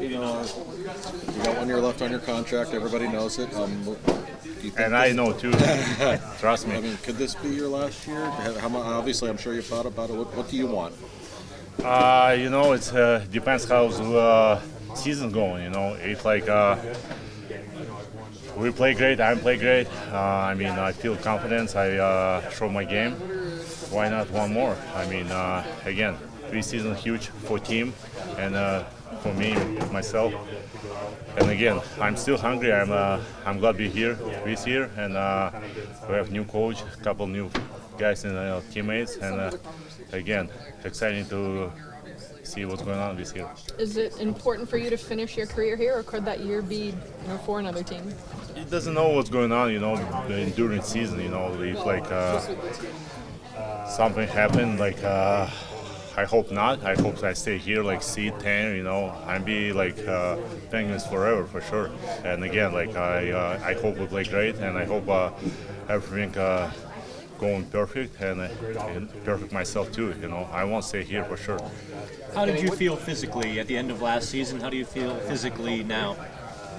You got 1 year left on your contract. Everybody knows it. And I know too. Trust me. I mean, could this be your last year? Obviously, I'm sure you've thought about it. What do you want? It depends how's season going. If we play great, I play great. I feel confidence. I show my game. Why not one more? Again, 3 seasons huge for team and for me myself. And again, I'm still hungry. I'm glad to be here this year, and we have new coach, a couple new guys and teammates, and again, exciting to see what's going on this year. Is it important for you to finish your career here, or could that year be for another team? It doesn't know what's going on, during season. If something happened, I hope not. I hope I stay here, seed 10. I'm be Penguins forever for sure. And again, I hope we play great, and I hope everything going perfect and perfect myself too. I won't stay here for sure. How did you feel physically at the end of last season? How do you feel physically now?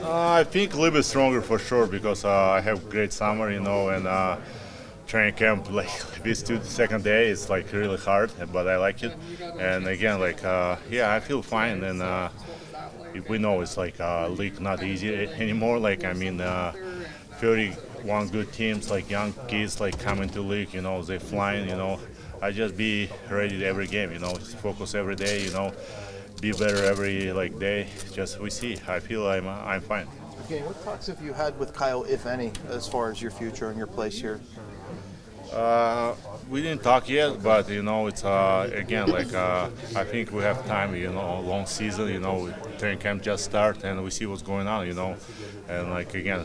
I think a little bit stronger for sure because I have great summer, and training camp this second day is really hard, but I like it. And again, I feel fine, and we know it's league not easy anymore. 31 good teams, young kids, coming to league, they flying, I just be ready every game, just focus every day, be better every day. Just we see. I feel I'm fine. Okay, what talks have you had with Kyle, if any, as far as your future and your place here? We didn't talk yet, but it's again I think we have time. Long season. Training camp just start, and we see what's going on. And again,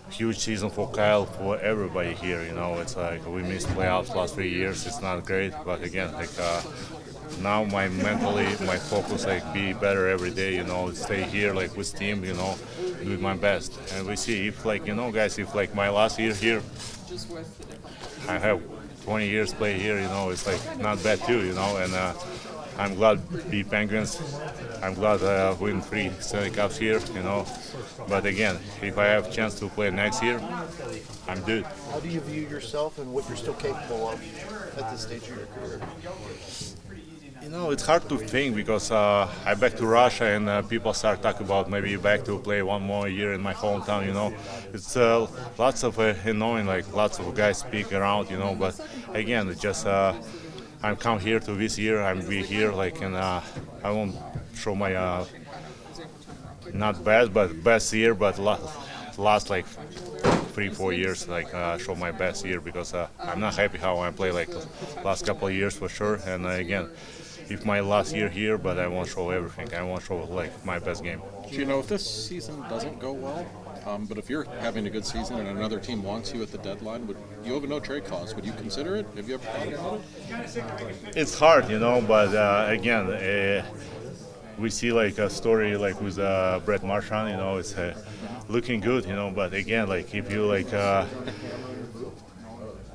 huge season for Kyle, for everybody here. It's we missed playoffs last 3 years. It's not great, but again, now my focus be better every day. Stay here with team. Do my best, and we see if guys, if my last year here, I have 20 years play here. It's not bad too. And I'm glad be Penguins. I'm glad win 3 Stanley Cups here. But again, if I have chance to play next year, I'm good. How do you view yourself and what you're still capable of at this stage of your career? It's hard to think because I back to Russia and people start talking about maybe back to play one more year in my hometown. It's lots of annoying, lots of guys speak around. But again, it's just I'm come here to this year. I'm be here, and I won't show my not bad, but best year, but last 3-4 years, show my best year because I'm not happy how I play last couple of years for sure. And again, if my last year here, but I won't show everything. I won't show my best game. If this season doesn't go well, but if you're having a good season and another team wants you at the deadline, you have a no trade clause. Would you consider it? Have you ever thought about it? It's hard, but again, we see a story with Brett Marchand. It's looking good, but again, if you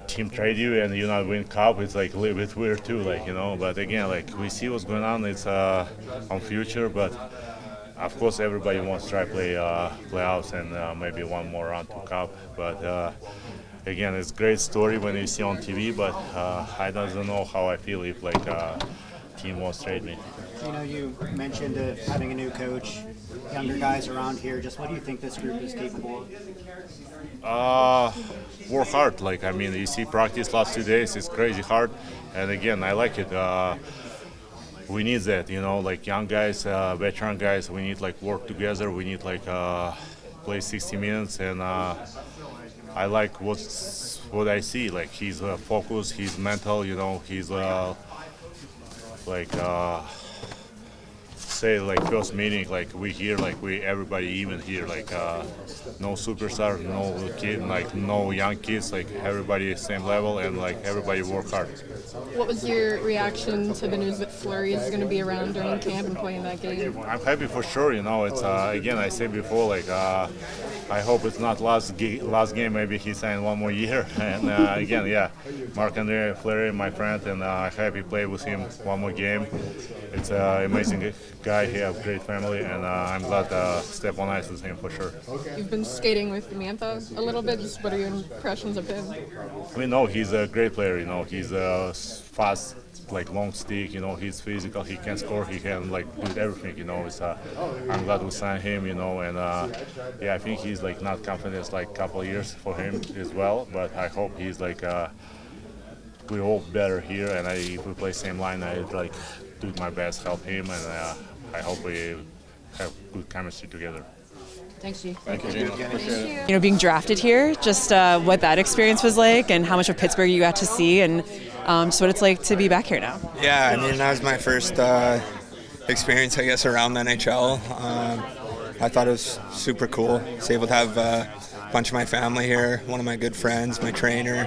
team trade you and you not win cup, it's a little bit weird too, but again, we see what's going on. It's on future, but of course everybody wants to try play playoffs and maybe one more round to cup, but again, it's great story when you see on TV, but I don't know how I feel if team wants to trade me. You mentioned having a new coach, younger guys around here. Just what do you think this group is capable of? Work hard. You see practice last 2 days. It's crazy hard, and again, I like it. We need that. Young guys, veteran guys. We need work together. We need play 60 minutes, and I like what I see. He's focused. He's mental. He's say first meeting, we here, we everybody even here, no superstar, no kid, no young kids, everybody same level, and everybody work hard. What was your reaction to the news that Fleury is going to be around during camp and playing that game? I'm happy for sure. It's again, I said before, I hope it's not last game. Maybe he signed one more year. And again, yeah, Marc-Andre Fleury, my friend, and I'm happy play with him one more game. It's an amazing guy. guy. He has a great family, and I'm glad to step on ice with him for sure. You've been skating with Mantha a little bit. Just what are your impressions of him? I mean, no, he's a great player. He's fast, like long stick. He's physical. He can score. He can do everything. I'm glad we signed him. And I think he's not confident. A couple of years for him as well. But I hope he's we all better here. And if we play same line, I do my best, help him, and I hope we have good chemistry together. Thanks, G. Thank you, Gina. Appreciate it. Being drafted here, just what that experience was like and how much of Pittsburgh you got to see and just what it's like to be back here now. Yeah, that was my first experience, I guess, around the NHL. I thought it was super cool. I was able to have a bunch of my family here, one of my good friends, my trainer.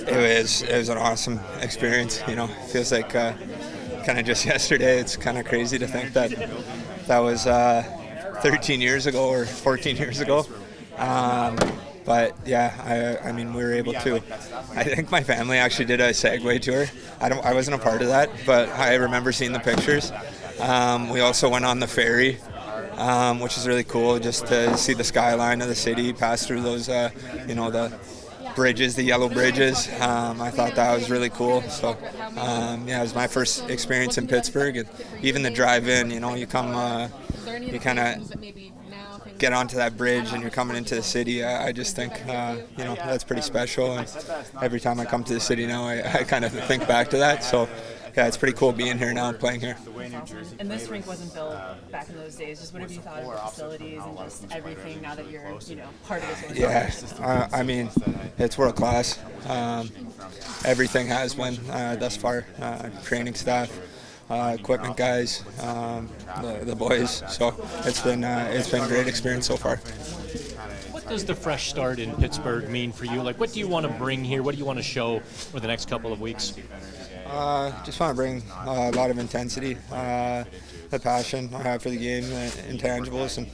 It was an awesome experience. It feels like kind of just yesterday. It's kind of crazy to think that was 13 years ago or 14 years ago. But yeah, we were able to. I think my family actually did a Segway tour. I wasn't a part of that, but I remember seeing the pictures. We also went on the ferry, which is really cool, just to see the skyline of the city, pass through those, the bridges, the yellow bridges. I thought that was really cool. So, it was my first experience in Pittsburgh, and even the drive-in. You come, you kind of get onto that bridge, and you're coming into the city. I just think, that's pretty special. And every time I come to the city now, I kind of think back to that. So, yeah, it's pretty cool being here now and playing here. And this rink wasn't built back in those days. Just what have you thought of the facilities and just everything now that you're, part of this organization? Yeah, it's world class. Everything has been thus far. Training staff, equipment guys, the boys. So it's been a great experience so far. What does the fresh start in Pittsburgh mean for you? What do you want to bring here? What do you want to show for the next couple of weeks? Just want to bring a lot of intensity, the passion I have for the game, the intangibles, and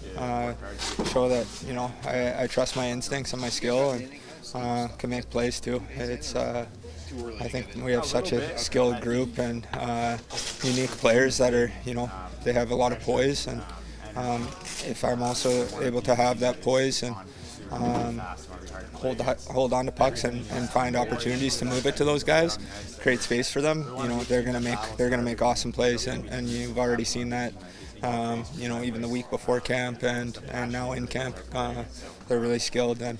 show that I trust my instincts and my skill, and can make plays too. I think we have such a skilled group and unique players that are they have a lot of poise, and if I'm also able to have that poise and hold on to pucks and find opportunities to move it to those guys, create space for them. They're gonna make awesome plays, and you've already seen that. Even the week before camp and now in camp, they're really skilled. And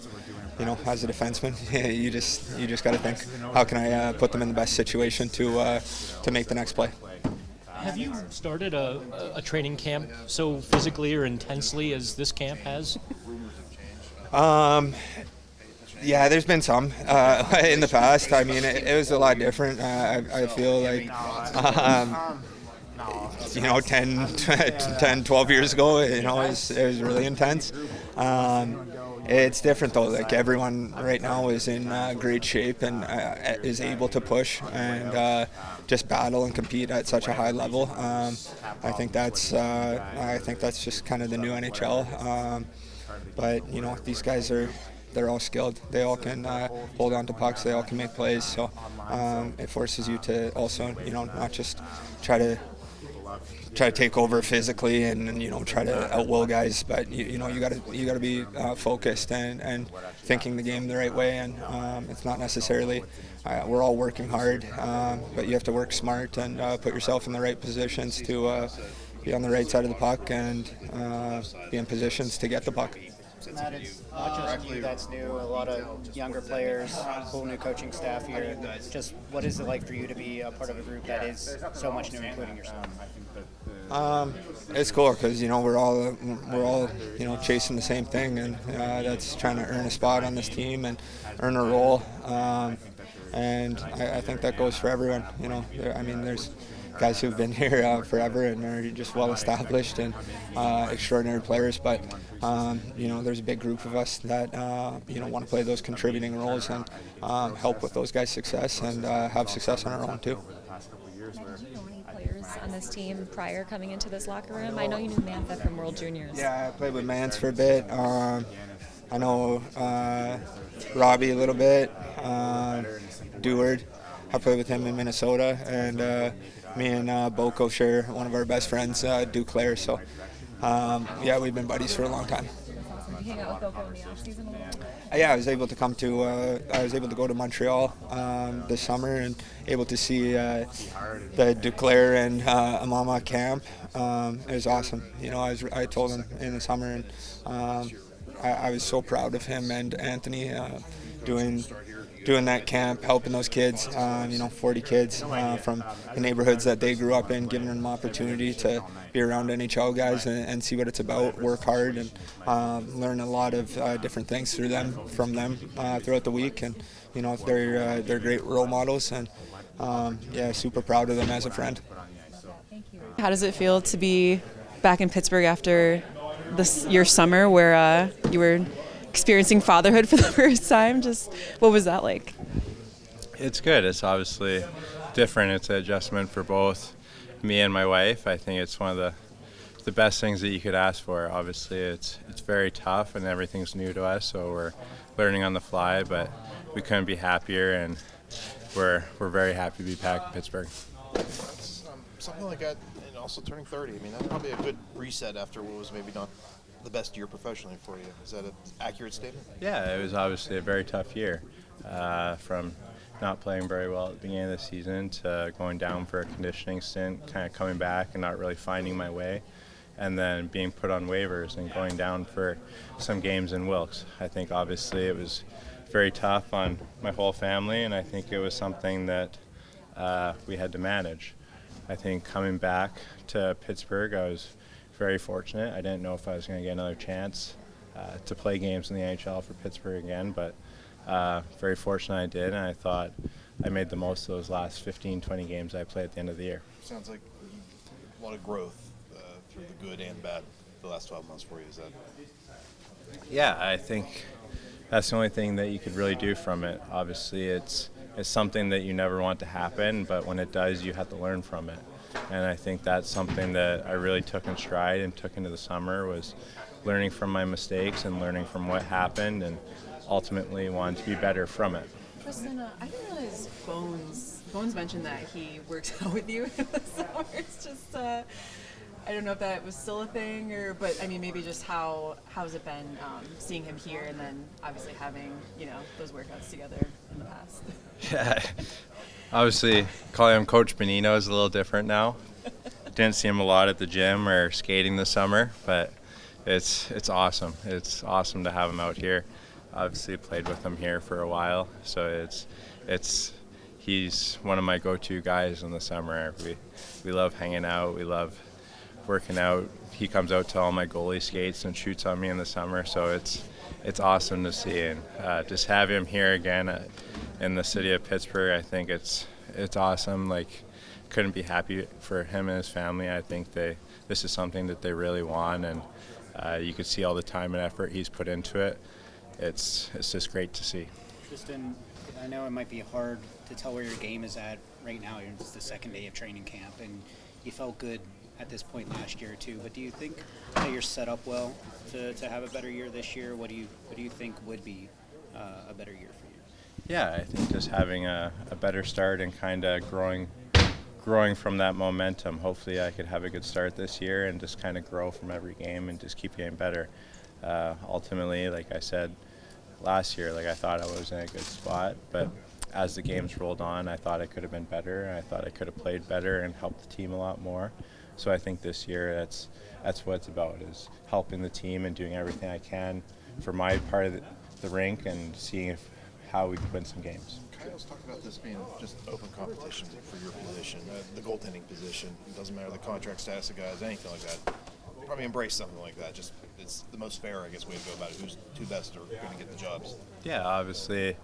as a defenseman, you just got to think, how can I put them in the best situation to make the next play. Have you started a training camp so physically or intensely as this camp has? Yeah, there's been some in the past. It was a lot different. I feel like, 10, 12 years ago, it was really intense. It's different though. Everyone right now is in great shape and is able to push and just battle and compete at such a high level. I think that's just kind of the new NHL. But these guys they're all skilled. They all can hold on to pucks. They all can make plays. So it forces you to also, not just try to take over physically and try to outwill guys, but you gotta be focused and thinking the game the right way. And it's not necessarily we're all working hard, but you have to work smart and put yourself in the right positions to be on the right side of the puck and be in positions to get the puck. Matt, it's not just you that's new, a lot of younger players, whole new coaching staff here. Just what is it like for you to be a part of a group that is so much new, including yourself? It's cool because we're all chasing the same thing, and that's trying to earn a spot on this team and earn a role. And I think that goes for everyone. There's guys who've been here forever and are just well established and extraordinary players, but there's a big group of us that want to play those contributing roles and help with those guys' success and have success on our own too. Do you know any players on this team prior coming into this locker room? I know you knew Mantha from World Juniors. Yeah, I played with Mance for a bit. I know Robbie a little bit, Deward. I played with him in Minnesota, and me and Boko share one of our best friends, Duclair. So yeah, we've been buddies for a long time. Did you hang out with Boko in the off season a little bit? Yeah, I was able to go to Montreal this summer and able to see the Duclair and Amama camp. It was awesome. You know, I told him in the summer, and I was so proud of him and Anthony doing that camp, helping those kids, 40 kids from the neighborhoods that they grew up in, giving them opportunity to be around NHL guys and see what it's about, work hard, and learn a lot of different things from them throughout the week. And they're great role models, and super proud of them as a friend. How does it feel to be back in Pittsburgh after your summer where you were experiencing fatherhood for the first time? Just what was that like? It's good. It's obviously different. It's an adjustment for both me and my wife. I think it's one of the best things that you could ask for. Obviously, it's very tough and everything's new to us, so we're learning on the fly. But we couldn't be happier, and we're very happy to be back in Pittsburgh. Something like that, and also turning 30. I mean, that's probably a good reset after what was maybe not the best year professionally for you. Is that an accurate statement? Yeah, it was obviously a very tough year. From not playing very well at the beginning of the season to going down for a conditioning stint, kind of coming back and not really finding my way, and then being put on waivers and going down for some games in Wilkes. I think obviously it was very tough on my whole family, and I think it was something that we had to manage. I think coming back to Pittsburgh, I was very fortunate. I didn't know if I was going to get another chance to play games in the NHL for Pittsburgh again, but very fortunate I did, and I thought I made the most of those last 15, 20 games I played at the end of the year. Sounds like a lot of growth through the good and bad the last 12 months for you. Is that? Yeah, I think that's the only thing that you could really do from it. Obviously, it's something that you never want to happen, but when it does, you have to learn from it. And I think that's something that I really took in stride and took into the summer, was learning from my mistakes and learning from what happened, and ultimately wanted to be better from it. Tristan, I didn't realize Bones mentioned that he works out with you in the summer. It's just, I don't know if that was still a thing, but I mean, maybe just how's it been seeing him here, and then obviously having those workouts together in the past. Yeah, obviously calling him Coach Benino is a little different now. Didn't see him a lot at the gym or skating this summer, but it's awesome. It's awesome to have him out here. Obviously played with him here for a while, so he's one of my go-to guys in the summer. We love hanging out. We love working out. He comes out to all my goalie skates and shoots on me in the summer, so it's awesome to see. And just have him here again in the city of Pittsburgh, I think it's awesome. Like, couldn't be happy for him and his family. I think this is something that they really want, and you could see all the time and effort he's put into it. It's just great to see. Tristan, I know it might be hard to tell where your game is at right now. It's the second day of training camp, and you felt good at this point last year too. But do you think that you're set up well to have a better year this year? What do you think would be a better year for you? Yeah, I think just having a better start and kind of growing from that momentum. Hopefully I could have a good start this year and just kind of grow from every game and just keep getting better. Ultimately, like I said last year, I thought I was in a good spot, but as the games rolled on, I thought I could have been better, and I thought I could have played better and helped the team a lot more. So I think this year that's what it's about, is helping the team and doing everything I can for my part of the rink and seeing how we can win some games. Kyle's talked about this being just open competition for your position, the goaltending position. It doesn't matter the contract status of guys, anything like that. You probably embrace something like that. Just it's the most fair, I guess, way to go about it. Who's two best are going to get the jobs? Yeah, obviously,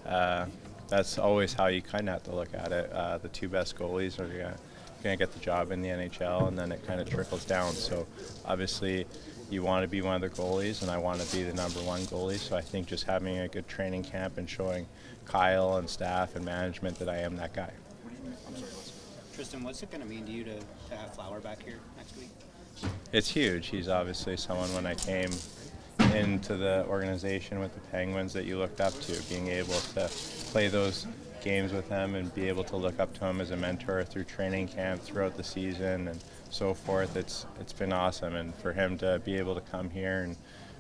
that's always how you kind of have to look at it. The two best goalies are going to get the job in the NHL, and then it kind of trickles down. So obviously, you want to be one of the goalies, and I want to be the number one goalie. So I think just having a good training camp and showing Kyle and staff and management that I am that guy. Tristan, what's it going to mean to you to have Flower back here next week? It's huge. He's obviously someone, when I came into the organization with the Penguins, that you looked up to, being able to play those games with him and be able to look up to him as a mentor through training camp, throughout the season, and so forth. It's been awesome, and for him to be able to come here and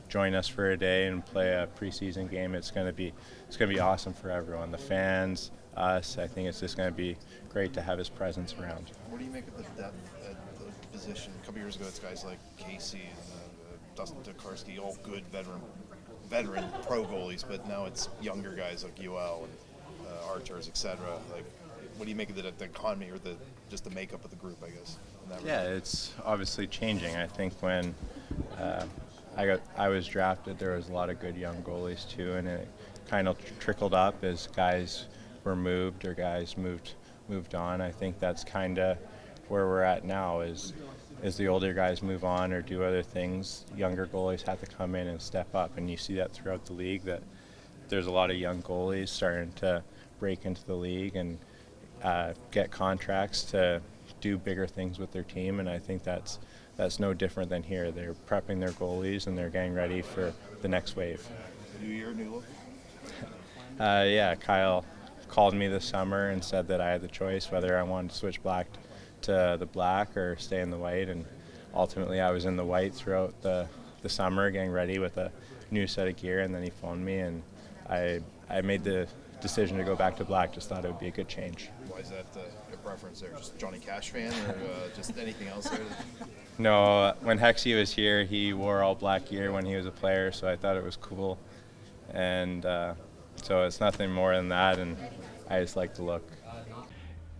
join us for a day and play a preseason game, it's going to be awesome for everyone, the fans, us. I think it's just going to be great to have his presence around. What do you make of the depth at the position? A couple years ago, it's guys like Casey and Dustin Tokarski, all good veteran pro goalies, but now it's younger guys like UL and Archers, etc. Like, what do you make of the economy or just the makeup of the group, I guess? Yeah, it's obviously changing. I think when I was drafted, there was a lot of good young goalies too, and it kind of trickled up as guys were moved or guys moved on. I think that's kind of where we're at now. Is the older guys move on or do other things, younger goalies have to come in and step up, and you see that throughout the league. That there's a lot of young goalies starting to break into the league and get contracts to do bigger things with their team, and I think that's no different than here. They're prepping their goalies and they're getting ready for the next wave. New year, new look? Yeah, Kyle called me this summer and said that I had the choice whether I wanted to switch black to the black or stay in the white, and ultimately I was in the white throughout the summer getting ready with a new set of gear, and then he phoned me and I made the decision to go back to black. Just thought it would be a good change. Why is that your preference there? Just Johnny Cash fan or just anything else there? No, when Hexie was here, he wore all black gear when he was a player, so I thought it was cool. And so it's nothing more than that, and I just like the look.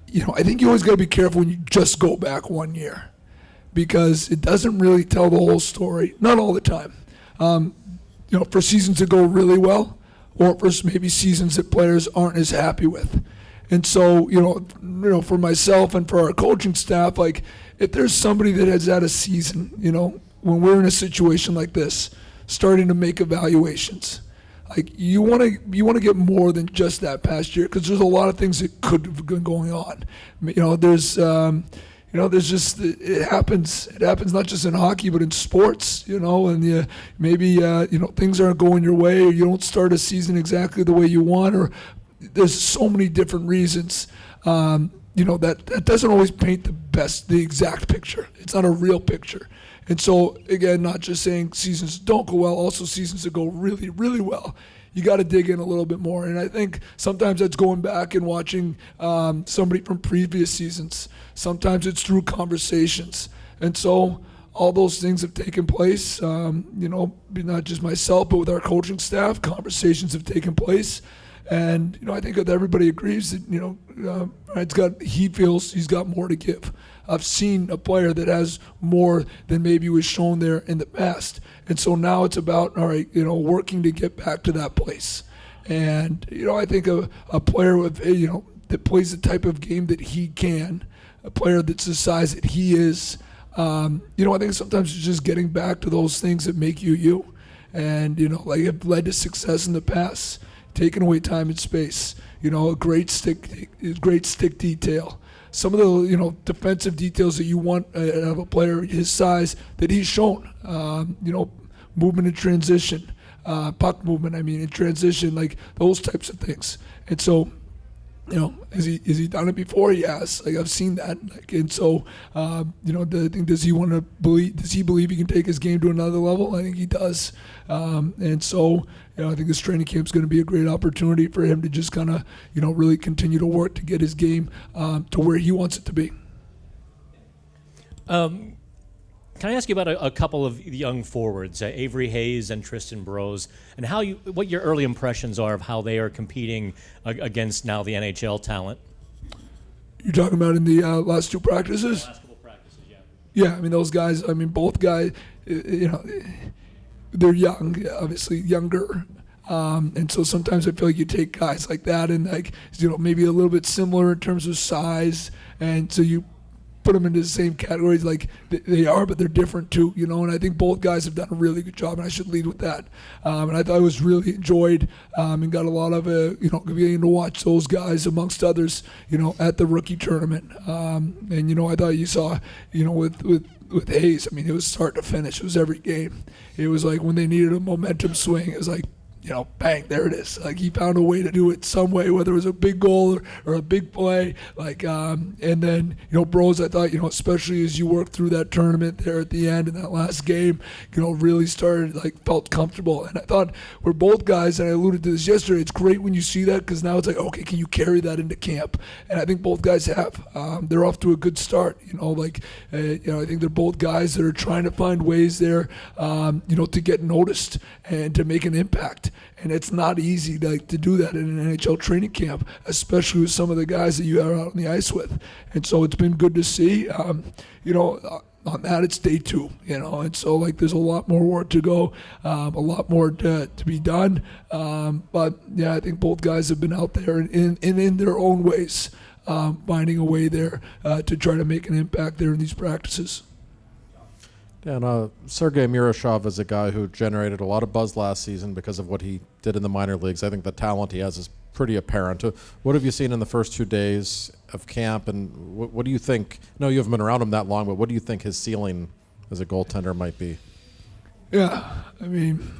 You know, I think you always got to be careful when you just go back 1 year, because it doesn't really tell the whole story. Not all the time. You know, for seasons that go really well, or for maybe seasons that players aren't as happy with. And so, you know, for myself and for our coaching staff, like, if there's somebody that has had a season, you know, when we're in a situation like this, starting to make evaluations, like, you want to get more than just that past year, because there's a lot of things that could have been going on. You know, there's just, it happens not just in hockey but in sports, you know, and maybe things aren't going your way, or you don't start a season exactly the way you want, or there's so many different reasons. You know, that doesn't always paint the exact picture. It's not a real picture. And so, again, not just saying seasons don't go well, also seasons that go really, really well. You got to dig in a little bit more. And I think sometimes that's going back and watching somebody from previous seasons. Sometimes it's through conversations. And so all those things have taken place, you know, not just myself, but with our coaching staff. Conversations have taken place. And, you know, I think that everybody agrees that, you know, he feels he's got more to give. I've seen a player that has more than maybe was shown there in the past. And so now it's about, all right, you know, working to get back to that place. And, you know, I think a player with, you know, that plays the type of game that he can, a player that's the size that he is, you know, I think sometimes it's just getting back to those things that make you you. And, you know, like, have led to success in the past. Taking away time and space, you know, a great stick detail. Some of the, you know, defensive details that you want of a player his size that he's shown. You know, movement in transition, puck movement. I mean, in transition, like those types of things. And so, you know, has he done it before? He has. Like, I've seen that. Like, and so, you know, does he believe he can take his game to another level? I think he does. And so, you know, I think this training camp is going to be a great opportunity for him to just kind of, you know, really continue to work to get his game to where he wants it to be. Can I ask you about a couple of young forwards, Avery Hayes and Tristan Brose, and what your early impressions are of how they are competing against now the NHL talent? You're talking about in the last two practices? Last couple practices, yeah. Yeah, I mean, those guys, I mean, both guys, you know, they're young, obviously younger. And so sometimes I feel like you take guys like that and, like, you know, maybe a little bit similar in terms of size, and so you put them into the same categories, like they are, but they're different too, you know. And I think both guys have done a really good job, and I should lead with that. And I thought I was really enjoyed and got a lot of, you know, getting to watch those guys amongst others, you know, at the rookie tournament. And, you know, I thought you saw, you know, with Hayes, I mean, it was start to finish. It was every game. It was like when they needed a momentum swing, it was like bang, there it is. Like, he found a way to do it some way, whether it was a big goal or a big play. And then, Bros, I thought, especially as you work through that tournament there at the end in that last game, really started, felt comfortable. And I thought we're both guys, and I alluded to this yesterday, it's great when you see that, because now it's like, okay, can you carry that into camp? And I think both guys have. They're off to a good start. I think they're both guys that are trying to find ways there, to get noticed and to make an impact. And it's not easy to do that in an NHL training camp, especially with some of the guys that you are out on the ice with. And so it's been good to see. On that, it's day 2, and so there's a lot more work to go, a lot more to be done. But yeah, I think both guys have been out there and in their own ways, finding a way there to try to make an impact there in these practices. And Sergei Murashov is a guy who generated a lot of buzz last season because of what he did in the minor leagues. I think the talent he has is pretty apparent. What have you seen in the first 2 days of camp, and what do you think? No, you haven't been around him that long, but what do you think his ceiling as a goaltender might be? Yeah, I mean,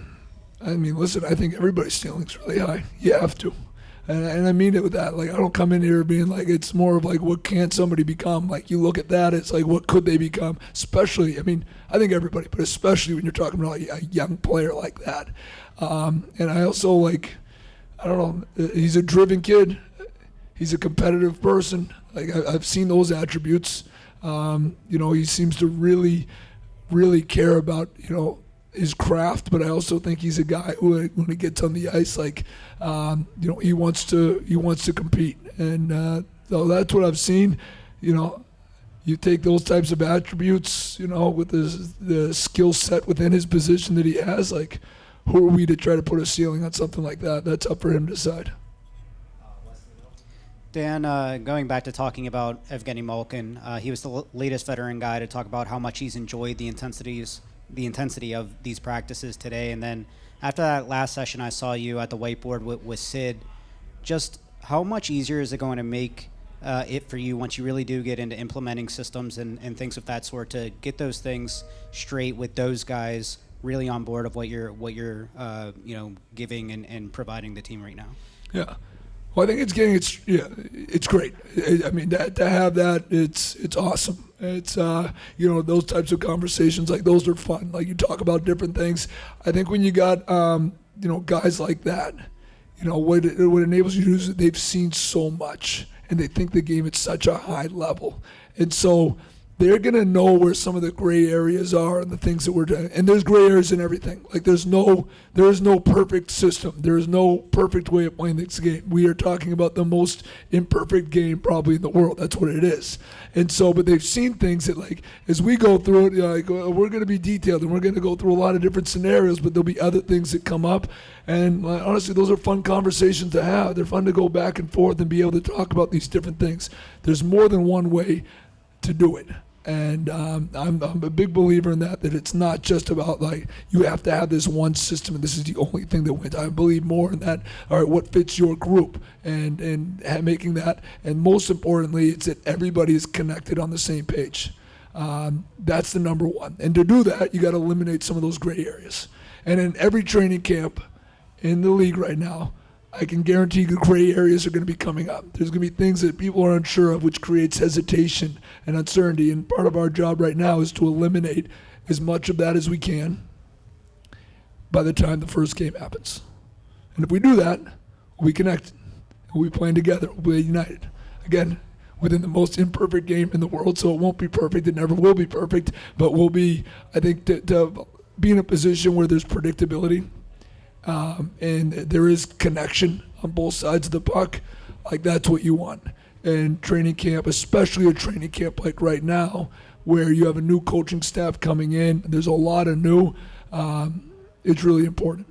listen, I think everybody's ceiling's really high. You have to. And I mean it with that. I don't come in here being it's more of what can somebody become? You look at that, it's what could they become? Especially, I think everybody, but especially when you're talking about a young player like that. And I also I don't know, he's a driven kid. He's a competitive person. I've seen those attributes. He seems to really, really care about, his craft, but I also think he's a guy who, when he gets on the ice, he wants to compete, and so that's what I've seen. You take those types of attributes, with the skill set within his position that he has. Who are we to try to put a ceiling on something like that? That's up for him to decide. Dan, going back to talking about Evgeni Malkin, he was the latest veteran guy to talk about how much he's enjoyed the intensity of these practices today. And then after that last session, I saw you at the whiteboard with Sid. Just how much easier is it going to make it for you once you really do get into implementing systems and things of that sort to get those things straight with those guys really on board of what you're giving and providing the team right now? Yeah. Well, I think it's great. To have that, it's awesome. It's those types of conversations, those are fun. You talk about different things. I think when you got guys like that, what enables you to do is that they've seen so much and they think the game at such a high level, and so they're gonna know where some of the gray areas are and the things that we're doing. And there's gray areas in everything. There is no perfect system. There is no perfect way of playing this game. We are talking about the most imperfect game probably in the world. That's what it is. And so, but they've seen things that as we go through it, we're going to be detailed and we're going to go through a lot of different scenarios, but there'll be other things that come up. And honestly, those are fun conversations to have. They're fun to go back and forth and be able to talk about these different things. There's more than one way to do it. And I'm a big believer in that it's not just about you have to have this one system and this is the only thing that wins. I believe more in that, all right, what fits your group and making that, and most importantly, it's that everybody is connected on the same page. That's the number one. And to do that, you got to eliminate some of those gray areas. And in every training camp in the league right now, I can guarantee the gray areas are going to be coming up. There's going to be things that people are unsure of, which creates hesitation and uncertainty. And part of our job right now is to eliminate as much of that as we can by the time the first game happens. And if we do that, we connect. We'll be playing together. We'll be united. Again, within the most imperfect game in the world, so it won't be perfect. It never will be perfect. But we'll be, I think, to be in a position where there's predictability, and there is connection on both sides of the puck. That's what you want. And training camp, especially a training camp like right now, where you have a new coaching staff coming in, there's a lot of new, it's really important.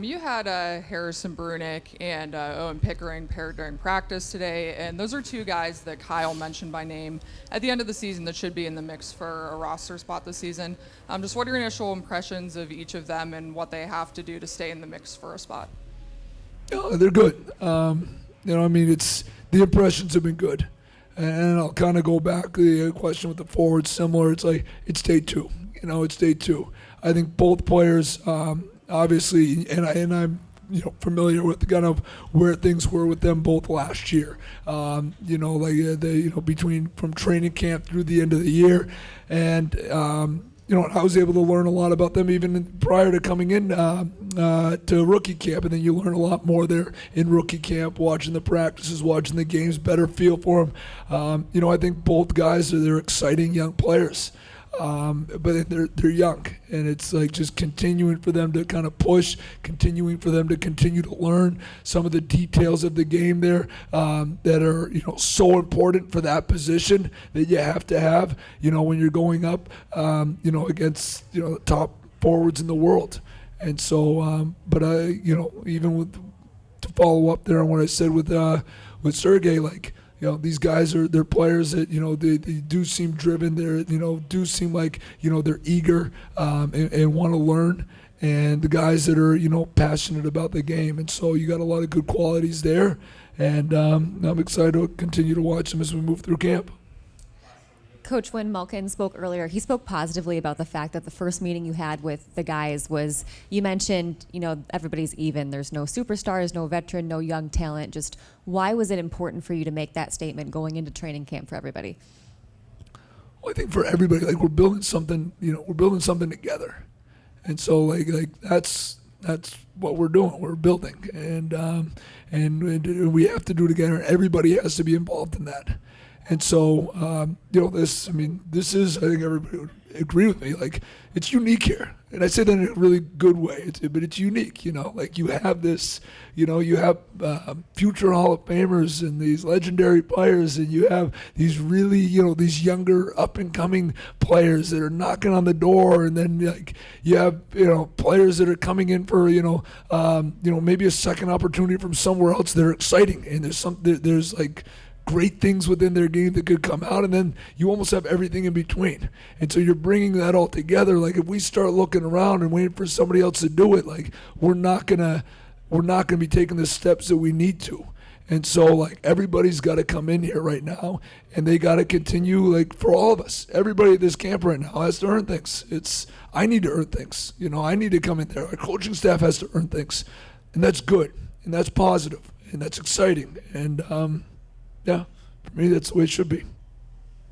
You had Harrison Brunick and Owen Pickering paired during practice today, and those are two guys that Kyle mentioned by name at the end of the season that should be in the mix for a roster spot this season. Just what are your initial impressions of each of them and what they have to do to stay in the mix for a spot? Yeah, they're good. It's the impressions have been good. And I'll kind of go back to the question with the forwards, similar. It's day 2. It's day 2. I think both players, obviously, and I'm familiar with kind of where things were with them both last year. Between from training camp through the end of the year, and I was able to learn a lot about them even prior to coming in to rookie camp, and then you learn a lot more there in rookie camp, watching the practices, watching the games, better feel for them. I think both guys they're exciting young players. But they're young, and it's like just continuing for them to kind of push, continuing for them to continue to learn some of the details of the game there that are so important for that position that you have to have when you're going up against the top forwards in the world. And so but even to follow up there on what I said with Sergey, these guys they're players that they do seem driven. They're do seem like they're eager and want to learn, and the guys that are passionate about the game. And so you got a lot of good qualities there, and I'm excited to continue to watch them as we move through camp. Coach, when Malkin spoke earlier, he spoke positively about the fact that the first meeting you had with the guys was, you mentioned, everybody's even. There's no superstars, no veteran, no young talent. Just why was it important for you to make that statement going into training camp for everybody? Well, I think for everybody, we're building something, we're building something together. And so that's what we're doing. We're building, and we have to do it together. Everybody has to be involved in that. And so, this is, I think everybody would agree with me, it's unique here. And I say that in a really good way, but it's unique, you have this, you have future Hall of Famers and these legendary players, and you have these really, these younger up-and-coming players that are knocking on the door, and then, you have, players that are coming in for, maybe a second opportunity from somewhere else that are exciting, and there's great things within their game that could come out, and then you almost have everything in between. And so you're bringing that all together. If we start looking around and waiting for somebody else to do it, we're not gonna be taking the steps that we need to. And so everybody's got to come in here right now, and they got to continue. For all of us, everybody at this camp right now has to earn things. I need to earn things. I need to come in there. Our coaching staff has to earn things, and that's good, and that's positive, and that's exciting, and. Yeah, for me, that's the way it should be.